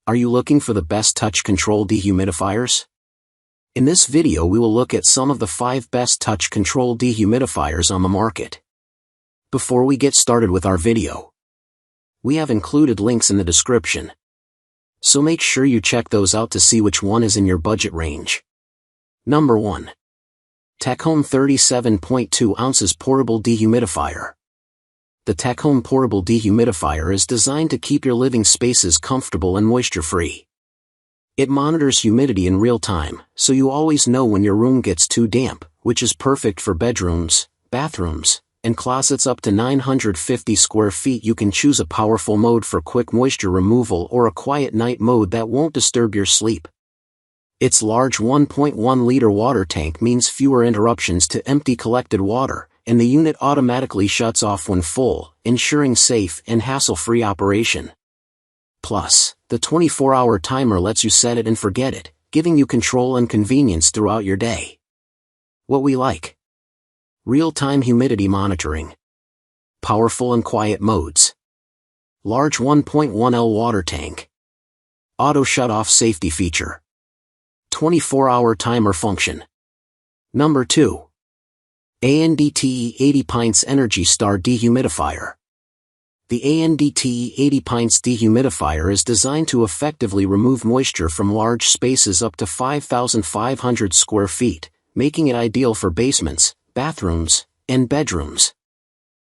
Are you looking for the best touch control dehumidifiers? In this video we will look at some of the 5 best touch control dehumidifiers on the market. Before we get started with our video, we have included links in the description, so make sure you check those out to see which one is in your budget range. Number 1. TeqHome 37.2 ounces Portable Dehumidifier. The TeqHome Portable Dehumidifier is designed to keep your living spaces comfortable and moisture-free. It monitors humidity in real time, so you always know when your room gets too damp, which is perfect for bedrooms, bathrooms, and closets up to 950 square feet. You can choose a powerful mode for quick moisture removal or a quiet night mode that won't disturb your sleep. Its large 1.1-liter water tank means fewer interruptions to empty collected water, and the unit automatically shuts off when full, ensuring safe and hassle-free operation. Plus, the 24-hour timer lets you set it and forget it, giving you control and convenience throughout your day. What we like: real-time humidity monitoring, powerful and quiet modes, large 1.1L water tank, auto shut-off safety feature, 24-hour timer function. Number 2. ANDTE 80 Pints Energy Star Dehumidifier. The ANDTE 80 Pints Dehumidifier is designed to effectively remove moisture from large spaces up to 5,500 square feet, making it ideal for basements, bathrooms, and bedrooms.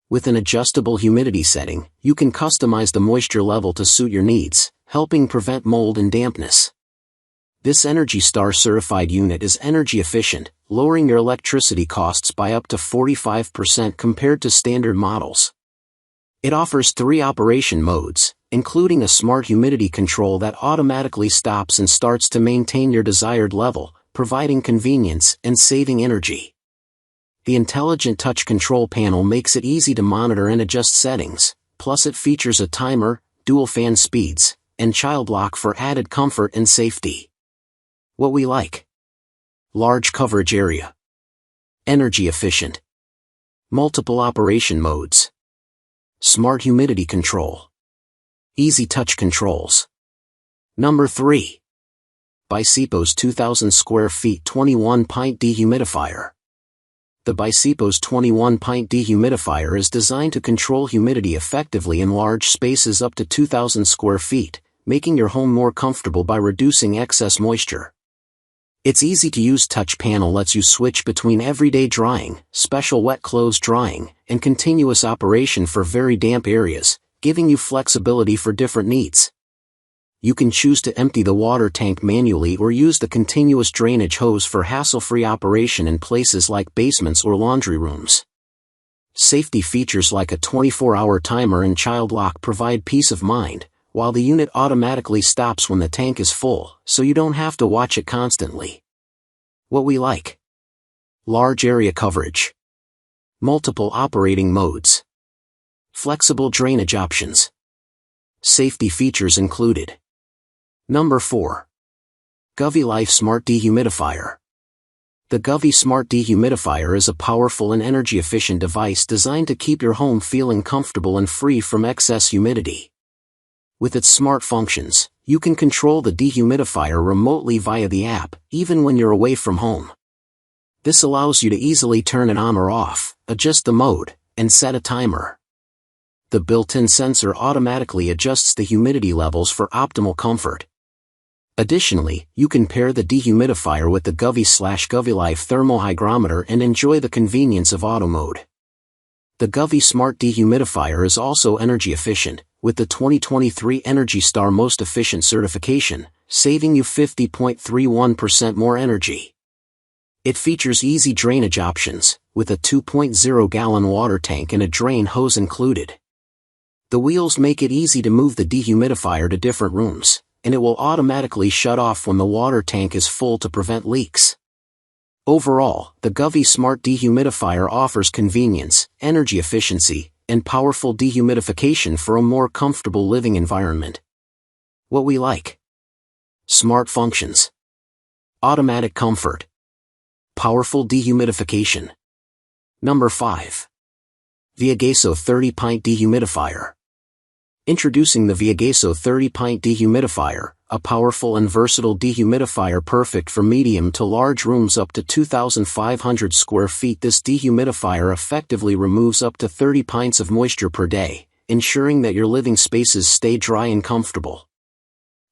With an adjustable humidity setting, you can customize the moisture level to suit your needs, helping prevent mold and dampness. This Energy Star certified unit is energy efficient, lowering your electricity costs by up to 45% compared to standard models. It offers 3 operation modes, including a smart humidity control that automatically stops and starts to maintain your desired level, providing convenience and saving energy. The intelligent touch control panel makes it easy to monitor and adjust settings, plus it features a timer, dual fan speeds, and child lock for added comfort and safety. What we like: large coverage area, energy efficient, multiple operation modes, smart humidity control, easy touch controls. Number 3. Bicepos 2000 square feet 21 pint dehumidifier. The Bicepos 21 pint dehumidifier is designed to control humidity effectively in large spaces up to 2,000 square feet, making your home more comfortable by reducing excess moisture. Its easy-to-use touch panel lets you switch between everyday drying, special wet clothes drying, and continuous operation for very damp areas, giving you flexibility for different needs. You can choose to empty the water tank manually or use the continuous drainage hose for hassle-free operation in places like basements or laundry rooms. Safety features like a 24-hour timer and child lock provide peace of mind, while the unit automatically stops when the tank is full, so you don't have to watch it constantly. What we like: large area coverage, multiple operating modes, flexible drainage options, safety features included. Number 4. Govee Life Smart Dehumidifier. The Govee Smart Dehumidifier is a powerful and energy-efficient device designed to keep your home feeling comfortable and free from excess humidity. With its smart functions, you can control the dehumidifier remotely via the app, even when you're away from home. This allows you to easily turn it on or off, adjust the mode, and set a timer. The built-in sensor automatically adjusts the humidity levels for optimal comfort. Additionally, you can pair the dehumidifier with the Govee Life thermal hygrometer and enjoy the convenience of auto mode. The Govee Smart Dehumidifier is also energy efficient, with the 2023 Energy Star Most Efficient certification, saving you 50.31% more energy. It features easy drainage options, with a 2.0-gallon water tank and a drain hose included. The wheels make it easy to move the dehumidifier to different rooms, and it will automatically shut off when the water tank is full to prevent leaks. Overall, the Govee Smart Dehumidifier offers convenience, energy efficiency, and powerful dehumidification for a more comfortable living environment. What we like: smart functions, automatic comfort, powerful dehumidification. Number 5. VEAGASO 30 Pint Dehumidifier. Introducing the VEAGASO 30 Pint Dehumidifier, a powerful and versatile dehumidifier perfect for medium to large rooms up to 2,500 square feet. This dehumidifier effectively removes up to 30 pints of moisture per day, ensuring that your living spaces stay dry and comfortable.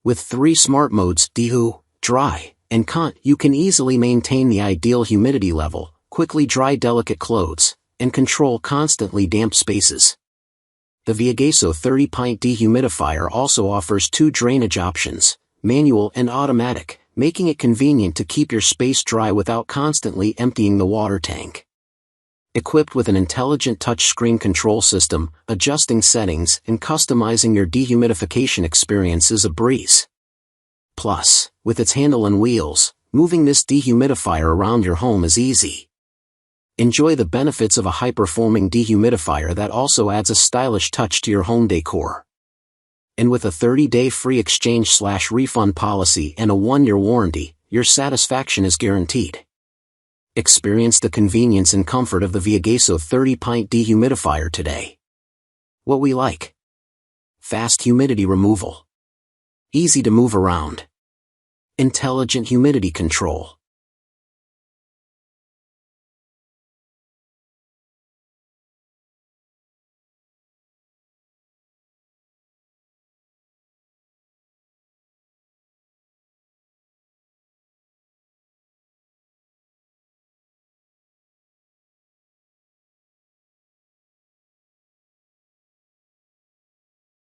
With 3 smart modes, Dehu, Dry, and Cont, you can easily maintain the ideal humidity level, quickly dry delicate clothes, and control constantly damp spaces. The VEAGASO 30 Pint dehumidifier also offers 2 drainage options, manual and automatic, making it convenient to keep your space dry without constantly emptying the water tank. Equipped with an intelligent touchscreen control system, adjusting settings and customizing your dehumidification experience is a breeze. Plus, with its handle and wheels, moving this dehumidifier around your home is easy. Enjoy the benefits of a high-performing dehumidifier that also adds a stylish touch to your home decor. And with a 30-day free exchange/refund policy and a 1-year warranty, your satisfaction is guaranteed. Experience the convenience and comfort of the VEAGASO 30 Pint dehumidifier today. What we like: fast humidity removal, easy to move around, intelligent humidity control,